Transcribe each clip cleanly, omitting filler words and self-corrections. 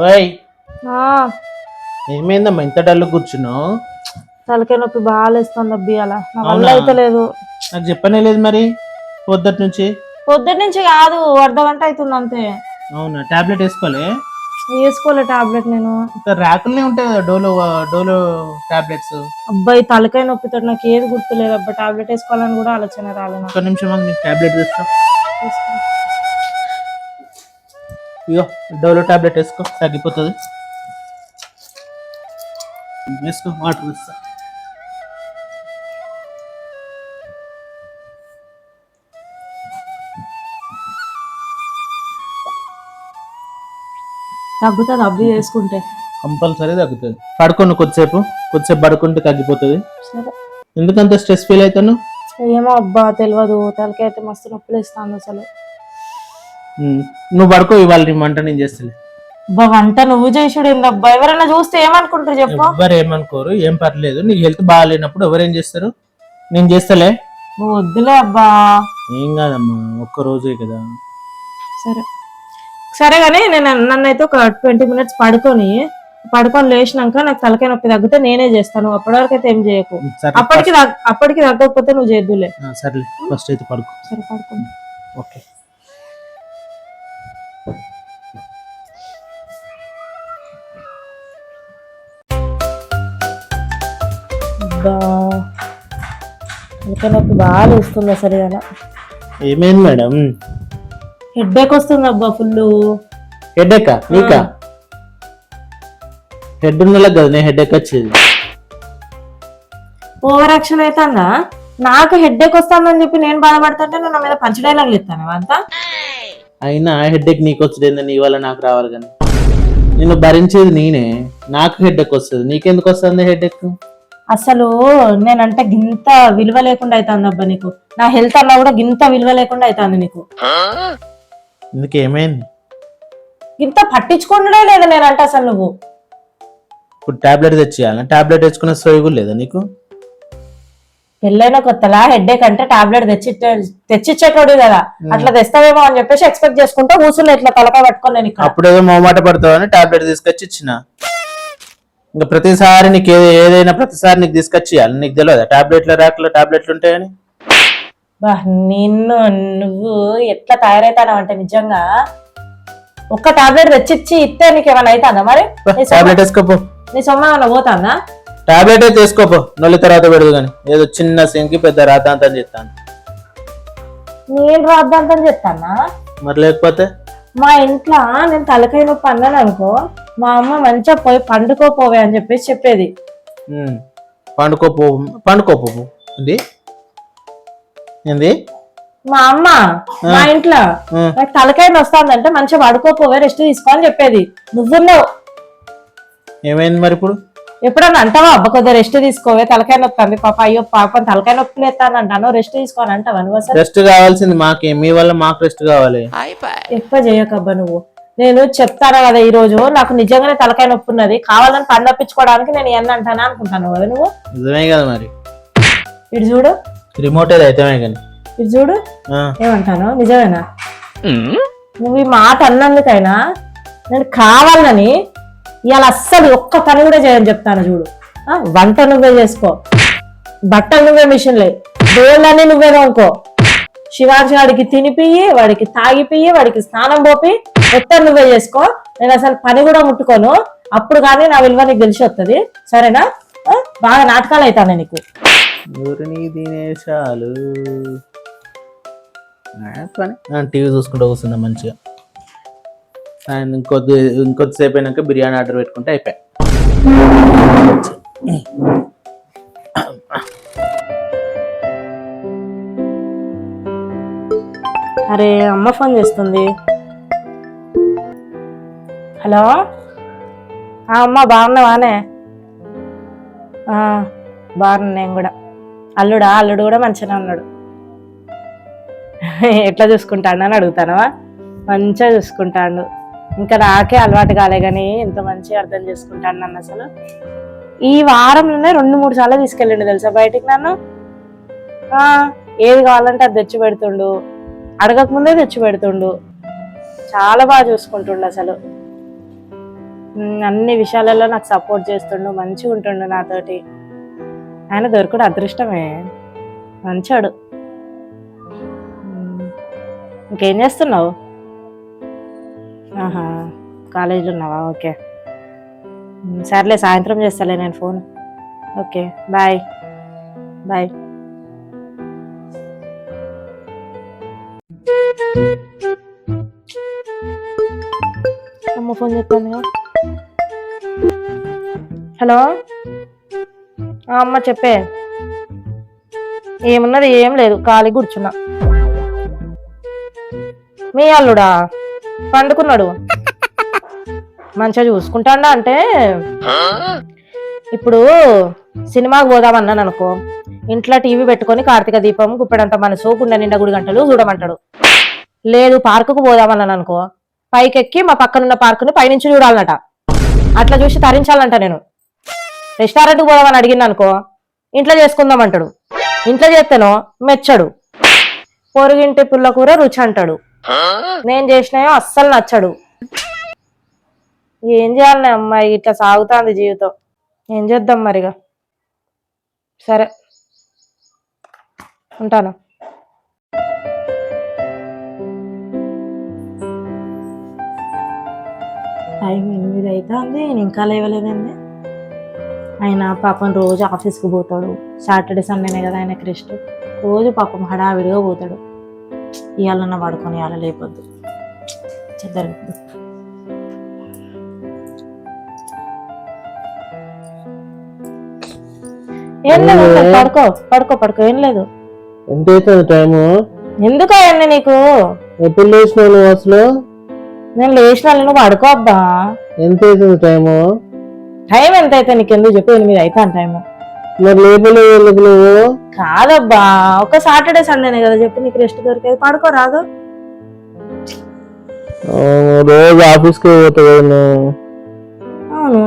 ఓయ్ ఆ ఏమైందమ్మా ఇంత డల్ కూర్చున్నావు? తలకాయ నొప్పి బాగా లేస్తుంది అబ్బి, అలా నా వల్ల అవునా? అయితే లేదు. నాకు చెప్పనే లేదు మరి పొద్దుటి నుంచి. పొద్దున్న నుంచి కాదు, అర్ధగంట అవుతుంది అంతే. అవునా? టాబ్లెట్ వేసుకోలే? వేసుకోలే టాబ్లెట్ నేను. ఇంకా ర్యాకులనే ఉంటాయి కదా డోలో టాబ్లెట్స్. అబ్బాయి తలకాయ నొప్పితో నాకు ఏది గుర్తులేదు అబ్బా, టాబ్లెట్ వేసుకోవాలని కూడా ఆలోచన రాలేదు. ఒక్క నిమిషం నీకు టాబ్లెట్ తెస్తా. ఇగో డోలో టాబ్లెట్ వేసుకో, తగ్గిపోతుంది. వేసుకో, వాటర్ తెస్తా. తగ్గుతుంది అబ్బి వేసుకుంటే. కంపల్సరీ తగ్గుతుంది. పడుకోను కొద్దిసేపు పడుకుంటే తగ్గిపోతుంది. సరే. ఎందుకంత స్ట్రెస్ ఫీల్ అవుతాను? ఏమో అబ్బా తెలియదు, తలకాయ అయితే మస్తు నొప్పులు ఇస్తాను అసలు. నువ్వు పడుకో, ఇవాళ నీ వంట నేను చేస్తలే. అబ్బా వంట నువ్వు చేసుడు ఏందబ్బా, ఎవరైనా చూస్తే ఏమనుకుంటారు చెప్పు? ఎవరు ఏమనుకోరు, ఏం పర్లేదు. నీకు హెల్త్ బాగాలేనప్పుడు ఎవరేం చేస్తారు? నేను చేస్తలే. నువ్వు వద్దులే అబ్బా. ఏం కాదమ్మా, ఒక్క రోజే కదా. సరే సరే కానీ నన్ను అయితే ఒక 20 minutes పడుకొని లేచినాక నాకు తలకాయ నొప్పి తగ్గితే నేనే చేస్తాను. అప్పటి వరకు అయితే ఏం చేయకు. అప్పటికి తగ్గకపోతే నువ్వు చేద్దులే. సర్లే, ఫస్ట్ అయితే పడుకో. సరే పడుకో. ఓకే. తలకాయ నొప్పి బాగా వస్తుంది అసలు. అలా ఏమైంది మేడం? హెడ్ఏక్ వస్తుంది అబ్బా, ఫుల్ హెడ్ఏక్. నీకా హెడ్ ఉన్నలా కదా నేను హెడ్ఏక్ వచ్చేది. ఓవర్ యాక్షన్ అవుతుందా? నాకు హెడ్ఏక్ వస్తుందని చెప్పి నేను బాధపడుతుంటే నువ్వు నా మీద పంచ డైలాగులు ఇస్తాను అంతా. అయినా హెడ్ఏక్ నీకు వచ్చేది, నీ వల్ల నాకు రావాలి కానీ నిన్ను భరించేది నేనే. నాకు హెడ్ఏక్ వస్తుంది, నీకెందుకు వస్తుంది హెడ్ఏక్? అసలు నేనంటే గింత విలువ లేకుండా అవుతుంది అబ్బా నీకు. నా హెల్త్ అన్నా కూడా గింత విలువ లేకుండా అవుతుంది నీకు. ఎందుకు ఏమైంది? గింత పట్టించుకోవడే లేదు నేనంటే అసలు. నువ్వు ఇప్పుడు టాబ్లెట్ తెచ్చియాలి, టాబ్లెట్ తెచ్చుకునే సోయి లేదు నీకు. పెళ్ళైన కొత్తలా హెడ్ఏక్ అంటే టాబ్లెట్ తెచ్చిచ్చేటోడు కదా, అట్లా తెస్తావేమో అని చెప్పేసి ఎక్స్పెక్ట్ చేసుకుంటూ కూర్చున్నా ఇట్లా తలకాయ పట్టుకొని. నేను అప్పుడేదో మొహమాట పడతావని టాబ్లెట్ తీసుకొచ్చి ఇచ్చిన. ఇంకా ప్రతిసారి నీకు ఏదైనా ప్రతిసారి నీకు తీసుకొచ్చి ఇవ్వాలి. నీకు తెలియదా టాబ్లెట్ల ర్యాక్లో టాబ్లెట్లు ఉంటాయని? నువ్వు ఎట్లా తయారైతావు అంటే నిజంగా ఒక్క టాబ్లెట్ తెచ్చిచ్చి ఇస్తే నీకు ఏమైనా అవుతుందా? మరి టాబ్లెట్ వేసుకోపో. నీ సొమ్మ ఏమైనా పోతుందా? టాబ్లెట్ అయితే వేసుకోపో, నొల్లి తర్వాత పెడదు కానీ. ఏదో చిన్న సింకి పెద్ద రాతాంతం చెప్తాను. నేను రాద్దాంతం చెప్తానా? మరి లేకపోతే మా ఇంట్లో నేను తలకాయ నొప్పి అన్నాను అనుకో, మా అమ్మ మంచిగా పోయి పండుకోపోవే అని చెప్పేసి చెప్పేది. పండుకోపో ఏంది మా అమ్మ మా ఇంట్లో నాకు తలకాయ వస్తుందంటే మంచిగా పడుకోపోవే, రెస్ట్ తీసుకోని చెప్పేది. నువ్వున్నావు. ఏమైంది మరి ఇప్పుడు? ఎప్పుడన్నా అంటావా అబ్బా కొద్దిగా రెస్ట్ తీసుకోవే తలకాయ నొప్పి పాప, అయ్యో పాపం తలకాయ నొప్పి లేస్తాను అంటాను, రెస్ట్ తీసుకోని అంటావా నువ్వు? అసలు రెస్ట్ కావాల్సింది మాకే, మీ వల్ల మాకు రెస్ట్ కావాలి. ఎక్కువ చేయకబ్బా నువ్వు. నేను చెప్తాను కదా ఈ రోజు నాకు నిజంగానే తలకాయ నొప్పి ఉన్నది, కావాలని పని నొప్పించుకోవడానికి నేను ఎన్ని అంటానా అనుకుంటాను కదా నువ్వు. నిజమే కదా మరి. ఇటు చూడు, రిమోట్ అయితే కానీ ఇటు చూడు ఏమంటాను, నిజమేనా? నువ్వు ఈ మాట అన్నందుకైనా నేను కావాలని ఇవాళ అస్సలు ఒక్క పని కూడా చేయని చెప్తాను చూడు. వంట నువ్వే చేసుకో, బట్టలు నువ్వే మిషన్లే, బోళ్ళని నువ్వే కొనుక్కో, శివాంశి వాడికి తినిపియ్యి, వాడికి తాగిపియ్యి, వాడికి స్నానం పోపి, మొత్తం నువ్వే చేసుకో. నేను అసలు పని కూడా ముట్టుకోను. అప్పుడు కానీ నా విలువ నీకు తెలిసి వస్తుంది, సరేనా? బాగా నాటకాలు అవుతాను నీకు. టీవీ చూసుకుంటూ వస్తుందా మంచిగా. ఇంకొద్దిసేపు అయినాక బిర్యానీ ఆర్డర్ పెట్టుకుంటే అయిపోయా. అరే అమ్మ ఫోన్ చేస్తుంది. హలో అమ్మ, బాగున్నావానే? బాగున్నా నేను కూడా. అల్లుడు కూడా మంచిగా ఉన్నాడు. ఎట్లా చూసుకుంటాడు అని అడుగుతానవా? మంచిగా చూసుకుంటాడు. ఇంకా నాకే అలవాటు కాలే కానీ ఎంత మంచిగా అర్థం చేసుకుంటాను నన్ను. అసలు ఈ వారంలోనే 2-3 సార్లు తీసుకెళ్ళిండు తెలుసా బయటికి నన్ను. ఏది కావాలంటే అది తెచ్చి పెడుతుండు, అడగకముందే తెచ్చి పెడుతుండు. చాలా బాగా చూసుకుంటుండు అసలు. అన్ని విషయాలలో నాకు సపోర్ట్ చేస్తుండు, మంచిగా ఉంటుండు నాతోటి. ఆయన దొరకడు అదృష్టమే, మంచోడు. ఇంకేం చేస్తున్నావు? ఆహా, కాలేజీలో ఉన్నావా? ఓకే, సర్లే, సాయంత్రం చేస్తాలే నేను ఫోన్. Okay, bye bye. అమ్మ ఫోన్ చెప్తాను. హలో, అమ్మ చెప్పే. ఏమున్నది, ఏం లేదు, ఖాళీ కూర్చున్నా. మీ అల్లుడా పండుకున్నాడు, మంచిగా చూసుకుంటాడా అంటే. ఇప్పుడు సినిమాకి పోదామన్నాను అనుకో, ఇంట్లో టీవీ పెట్టుకొని కార్తీక దీపం గుప్పెడంత మనసు గుండె నిండా 3 గంటలు చూడమంటాడు. లేదు పార్కుకు పోదామన్నాను అనుకో, పైకెక్కి మా పక్కనున్న పార్కుని పైనుంచి చూడాలన్నట. అట్లా చూసి తరించాలంట నేను. రెస్టారెంట్కి పోదామని అడిగిన అనుకో, ఇంట్లో చేసుకుందామంటాడు. ఇంట్లో చేస్తేనో మెచ్చడు. పొరుగింటి పుల్ల కూర రుచి అంటాడు. నేను చేసినాయో అస్సలు నచ్చడు. ఏం చేయాలనే అమ్మాయి, ఇట్లా సాగుతాంది జీవితం. ఏం చేద్దాం మరిగా. సరే, ఉంటాను. టైం 8 అవుతుంది, నేను ఇంకా లేవలేదండి. ఆయన పాపం రోజు ఆఫీస్కి పోతాడు. సాటర్డే సండేనే కదా ఆయనకి రెస్ట్. రోజు పాపం హడావిడిగా పోతాడు. ఇవాళన్నా పడుకొని ఇవాళ లేపొద్దు, చెద్దరద్దు. ఏం లేదు, పడుకో పడుకో పడుకో, ఏం లేదు. ఎంత అవుతుంది టైము? ఎందుకు అవన్నీ నీకు? ఎప్పుడు లేచినావు నువ్వు అసలు? నేను లేచిన నువ్వు పడుకో అబ్బా. ఎంత అవుతుంది టైము? టైం ఎంత అయితే నీకు ఎందుకు చెప్పు? 8 అవుతాను టైము. మరి లేపలేదు ఎందుకు నువ్వు? కాదబ్బా, ఒక సాటర్డే సండేనే కదా చెప్పి నీకు రెస్ట్ దొరికేది. పడుకో రాదు? రోజు ఆఫీస్కి పోతావు. అవును,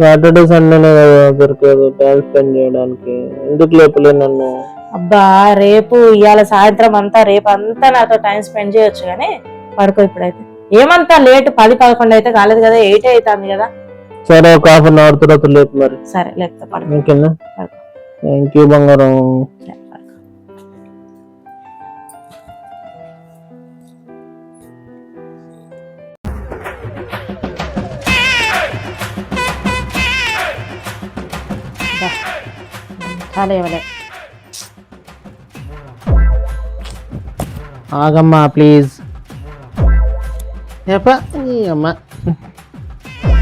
సాటర్డే సండేనే కదా దొరికేది టైం స్పెండ్ చేయడానికి. ఎందుకు లేపలే నన్ను? అబ్బా, రేపు ఇవాళ సాయంత్రం అంతా రేపు అంతా నాతో టైం స్పెండ్ చేయొచ్చు, కానీ పడుకో ఇప్పుడైతే. ఏమంతా లేట్ 10-11 అయితే కాలేదు కదా, 8 అవుతుంది కదా. సరే, ఒక ½ అవర్ తర్వాత లేపు మరి. సరే లేకపోతే పడుకో. ఓకేనా? థ్యాంక్ యూ బంగారం. ఆగమ్మా ప్లీజ్. అమ్మా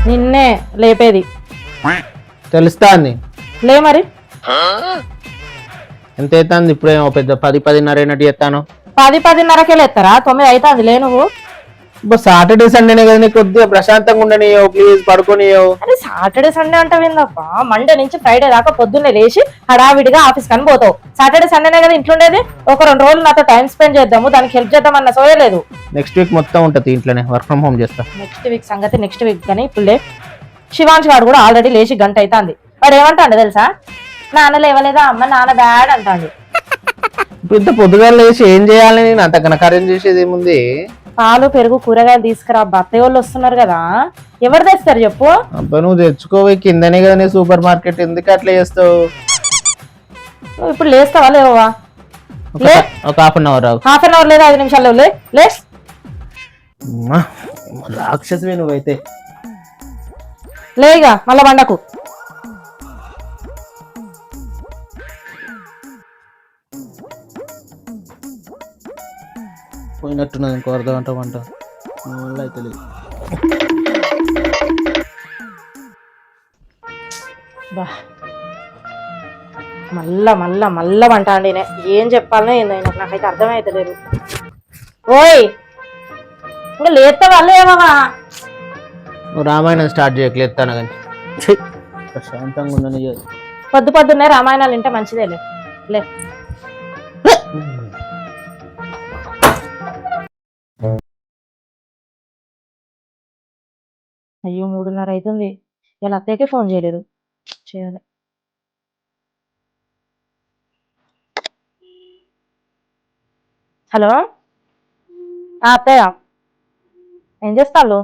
నిన్నే లేపేది తెలుస్తాంది. లే మరి. ఎంత అవుతుంది ఇప్పుడేమో? పెద్ద 10-10:30 అయినట్టు చెప్తాను. 10-10:30కే లేస్తారా? 9 అవుతుంది లే నువ్వు. సాటర్డే సండేనే కదా, నీకు కొద్దిగా ప్రశాంతంగా ఉండనియో ప్లీజ్, పడుకోనియో. అరే సాటర్డే సండే అంటావేందబ్బా? మండే నుంచి ఫ్రైడే దాకా పొద్దున్నే లేచి హడావిడిగా ఆఫీస్ కని పోతావు. సాటర్డే సండేనే కదా ఇంట్లో ఉండేది. ఒక 2 రోజులు నాతో టైం స్పెండ్ చేద్దాము, దానికి హెల్ప్ చేద్దాం అన్న సోయలేదు. నెక్స్ట్ వీక్ మొత్తం ఉంటుంది ఇంట్లోనే, వర్క్ ఫ్రమ్ హోమ్ చేస్తా. నెక్స్ట్ వీక్ సంగతి నెక్స్ట్ వీక్ కానీ ఇప్పుడు శివాంశ్ వాడు కూడా ఆల్రెడీ లేచి గంట అవుతుంది. వాడు ఏమంటాడు తెలుసా? నాన్న లేవలేదా అమ్మ, నాన్న బ్యాడ్ అంటాడు. ఇప్పుడు ఇంత పొద్దుగా లేచి ఏం చేయాలని? నేను అంత ఘనకార్యం చేసేది ఏముంది? పాలు పెరుగు కూరగాయలు తీసుకురా, అత్తయ్య వాళ్ళు వస్తున్నారు కదా. ఎవరు తెస్తారు చెప్పు? అబ్బా నువ్వు తెచ్చుకోవి, కిందనే కదా సూపర్ మార్కెట్, ఎందుకు అట్లా చేస్తావు? ఇప్పుడు లేస్తావా లేవా? ఒక half an hour. Half an hour లేదా 5 నిమిషాలు లే. రాక్షసమే నువ్వైతే. లేగా మళ్ళా వండకు. పోయినట్టున్నది, ఇంకో అర్ధగంట వంట వల్ల అయితే లేదు. మళ్ళా మళ్ళా మళ్ళా వంట అండి. ఏం చెప్పాలనో ఏందో నాకైతే అర్థమైతలేదు. ఓయ్ ఇంకా లేస్తావా లేవా? నువ్వు రామాయణం స్టార్ట్ చేయట్లేస్తాను కానీ ప్రశాంతంగా ఉండని. పొద్దున్నే రామాయణాలు వింటే మంచిదేలే. లే అయ్యో 3:30 అవుతుంది. ఇలా అత్తయ్యకే ఫోన్ చేయలేదు. చేయాలి. హలో అత్తయ్య, ఏం చేస్తాళ్ళు?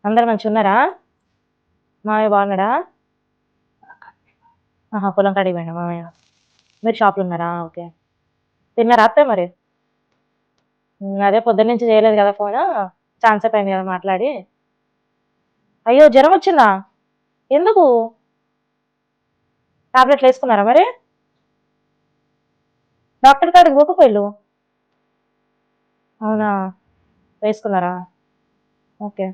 అందరు మంచిగా ఉన్నారా? మామయ్య బాగున్నాడా? పొలం కాడికి పోయినా మామయ్య. మీరు షాప్లో ఉన్నారా? ఓకే. తిన్నారా అత్తే మరి? అదే పొద్దున్న నుంచి చేయలేదు కదా ఫోన్, ఛాన్స్ అయిపోయింది కదా మాట్లాడి. అయ్యో జ్వరం వచ్చిందా? ఎందుకు? టాబ్లెట్లు వేసుకున్నారా మరి? డాక్టర్ కాడికి పోకపోయిల్లు? అవునా, వేసుకున్నారా? ఓకే.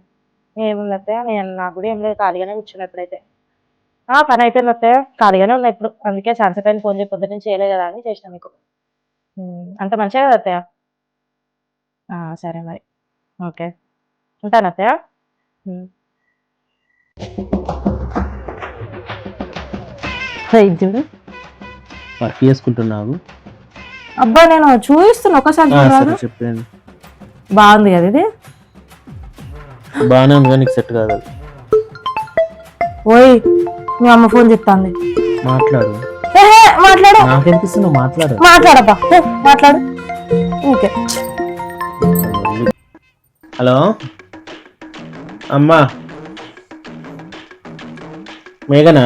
ఏముంది అత్తయ్య, నేను నాకు కూడా ఏం లేదు, ఖాళీగానే కూర్చున్నా ఇప్పుడైతే. పని అయిపోయింది అత్తయ్య, ఖాళీగానే ఉన్నా ఇప్పుడు, అందుకే ఛాన్స్ అయిపోయింది ఫోన్ చేసి, పొద్దున్న నుంచి చేయలేదు కదా అని చేసిన మీకు. అంత మంచిగా కదా అత్తయ్య? సరే మరి, ఓకే, ఉంటాను అత్తయ్య. చూడు వర్క్ చేసుకుంటున్నావు. అబ్బా నేను చూపిస్తున్నా ఒకసారి. చెప్పండి. బాగుంది కదా ఇది? బాగానే ఉంది కానీ నీకు సెట్ కాదు. ఓయ్ మీ అమ్మ ఫోన్ చెప్తాంది. మాట్లాడు. మాట్లాడు. నాకెందుకు మాట్లాడు. మాట్లాడబ్బా, మాట్లాడు. ఓకే. హలో అమ్మా, మేఘనా?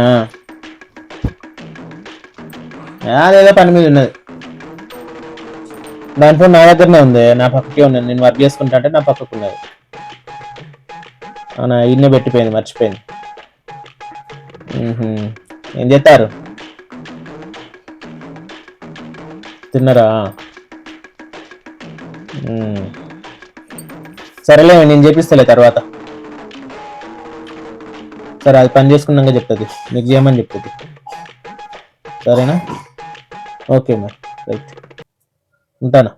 అదేదో పని మీద ఉన్నది. దాని ఫోన్ నా దగ్గరనే ఉంది, నా పక్కకే ఉన్నది. నేను వర్క్ చేసుకుంటా అంటే నా పక్కకు ఉన్నది. అవునా, ఇన్నే పెట్టిపోయింది, మర్చిపోయింది. ఏం చేస్తారు? తిన్నారా? సరేలే, నేను చేపిస్తలే తర్వాత. సరే, అది పని చేసుకున్నాక చెప్తుంది, నీకు చేయమని చెప్తుంది. సరేనా? ఓకే మరి, రైట్, ఉంటానా?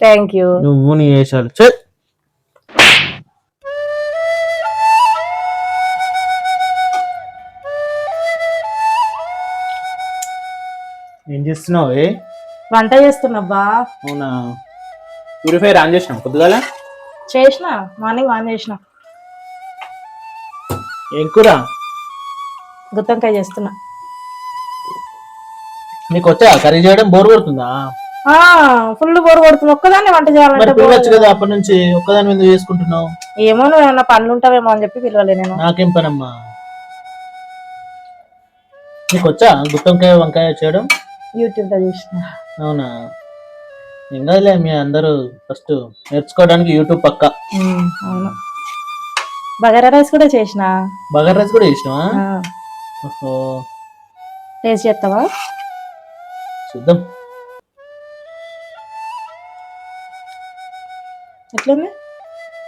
Thank you. నువ్వు నీ వేషాలు ఏం చేస్తున్నావు? వంట చేస్తున్నాబ్బా. అవునా, ప్యూరిఫైర్ ఆన్ చేసినావు పొద్దుగాల? చేసిన, మార్నింగ్ ఆన్ చేసిన. ఏం కూర? గుత్తొంకాయ చేస్తున్నా. నీకు వచ్చా కర్రీ చేయడం? బోర్ కొడుతుందా? ఫుల్ బోర్ కొడుతుంది, ఒక్కదాన్ని వంట చేయాలంటే. పిలవచ్చు కదా అప్పటి నుంచి, ఒక్కదాని మీద చేసుకుంటున్నావు. ఏమో నువ్వు ఏమన్నా పనులు ఉంటావేమో అని చెప్పి పిలవలే నేను. నాకేం పనమ్మా? నీకు వచ్చా గుత్తొంకాయ వంకాయ చేయడం? యూట్యూబ్ లో చూసిన. అవునా, ఏం కాదులే, మీ అందరూ ఫస్ట్ నేర్చుకోవడానికి యూట్యూబ్ పక్కా. అవును. బగారా రైస్ కూడా చేసిన. బగారా రైస్ కూడా చేసినావా? ఓహో, టేస్ట్ చేస్తావా? చూద్దాం. ఎట్లుంది?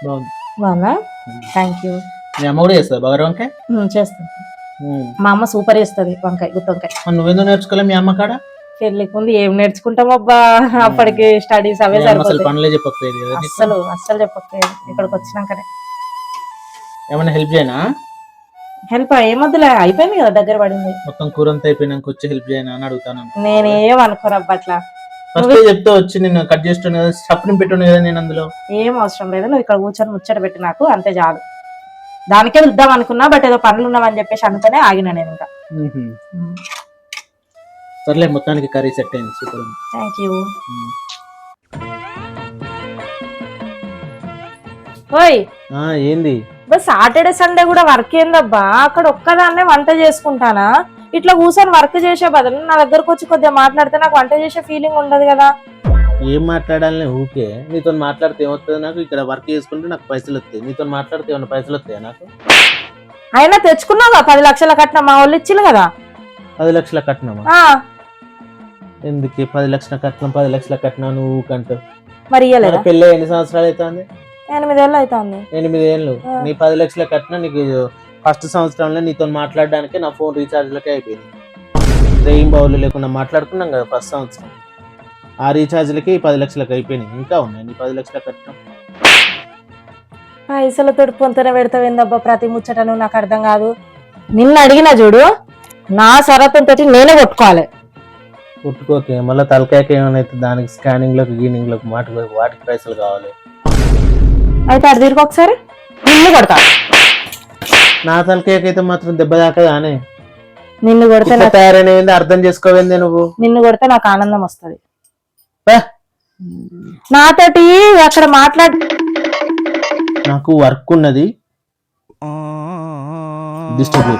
బాగుంది. బాగుందా? Thank you. మీ అమ్మ కూడా చేస్తా బగారా వంకాయ? చేస్తాను. మా అమ్మ సూపర్ చేస్తుంది వంకాయ, గుత్తొంకాయ. నువ్వేందుకు నేర్చుకోలే మీ అమ్మ కాడ? పెళ్ళికి ముందు ఏం నేర్చుకుంటాం అబ్బా, అప్పటికి స్టడీస్ అవే సరిపోతాయి. పనులే చెప్పకపోయేది కదా? అస్సలు చెప్పకపోయేది. ఇక్కడికి వచ్చినాకనే. ఏమన్నా హెల్ప్ చేయనా? హెల్ప్ ఏమొద్దులే, అయిపోయింది కదా, దగ్గర పడింది. మొత్తం కూర అంతా అయిపోయినాక వచ్చి హెల్ప్ చేయనా అని అడుగుతాను. నేనేం అనుకోరబ్బా అట్లా. ఫస్ట్ చెప్తే వచ్చి నేను కట్ చేస్తాను కదా, స్టఫ్ని పెట్టును కదా. నేను అందులో ఏం అవసరం లేదు, నువ్వు ఇక్కడ కూర్చొని ముచ్చట పెట్టి నాకు అంతే చాలు. దానికే ఇద్దాం అనుకున్నా, బట్ ఏదో పనులు ఉన్నావని చెప్పేసి అనుకునే ఆగినా నేను ఇంకా. సర్లే, మొత్తానికి కర్రీ సెట్ అయింది. సూపర్. Thank you. ఓయ్ ఏంది? సాటర్డే సండే కూడా వర్క్ ఏందబ్బా? అక్కడ ఒక్కదాన్నే వంట చేసుకుంటానా? ఇట్లా కూర్చొని వర్క్ చేసే బదులు నా దగ్గరకు వచ్చి కొద్దిగా మాట్లాడితే నాకు వంట చేసే ఫీలింగ్ ఉండదు కదా. ఏం మాట్లాడాలని? ఊకే నీతో మాట్లాడితే ఏమవుతుంది నాకు? ఇక్కడ వర్క్ చేసుకుంటే నాకు పైసలు వస్తాయి, నీతో మాట్లాడితే ఏమన్నా పైసలు వస్తాయా నాకు? అయినా తెచ్చుకున్నావా 10 లక్షల కట్నం? మా వాళ్ళు ఇచ్చిలు కదా. 10 లక్షల కట్నమా? ఎందుకు 10 లక్షల కట్నం? 10 లక్షల కట్నం నువ్వు కంటూ మరి ఇయ్యలేదా? పెళ్ళి ఎన్ని సంవత్సరాలు అవుతుంది? 8 ఏళ్ళు అవుతుంది. 8 ఏళ్ళు. నీ 10 లక్షల కట్నం నీకు ఫస్ట్ సంవత్సరంలో నీతో మాట్లాడడానికి నా ఫోన్ రీఛార్జ్లకే అయిపోయింది. రేయిం బౌల్ లేకుండా మాట్లాడుకున్నాం కదా ఫస్ట్ సంవత్సరం, ఆ రీఛార్జ్లకి 10 లక్షలకు అయిపోయినాయి. ఇంకా ఉన్నాయి నీ 10 లక్షల కట్నం. పైసలతో పొంతన పెడతావేందబ్బా ప్రతి ముచ్చటను? నాకు అర్థం కాదు. నిన్ను అడిగినా చూడు, నా సరతంతో నేనే కొట్టుకోవాలి. కొట్టుకోకే, మళ్ళీ తలకాయక ఏమైనా దానికి స్కానింగ్ లకు గీనింగ్ లకు వాటికి పైసలు కావాలి. అయితే అది తిరిగి ఒకసారి నిన్ను కొడతా. నా తలకాయకైతే మాత్రం దెబ్బ దాకదానే. నిన్ను కొడితే తయారైన అర్థం చేసుకోవేందే నువ్వు? నిన్ను కొడితే నాకు ఆనందం వస్తుంది. నాతోటి అక్కడ నాకు వర్క్ ఉన్నది, డిస్టర్బ్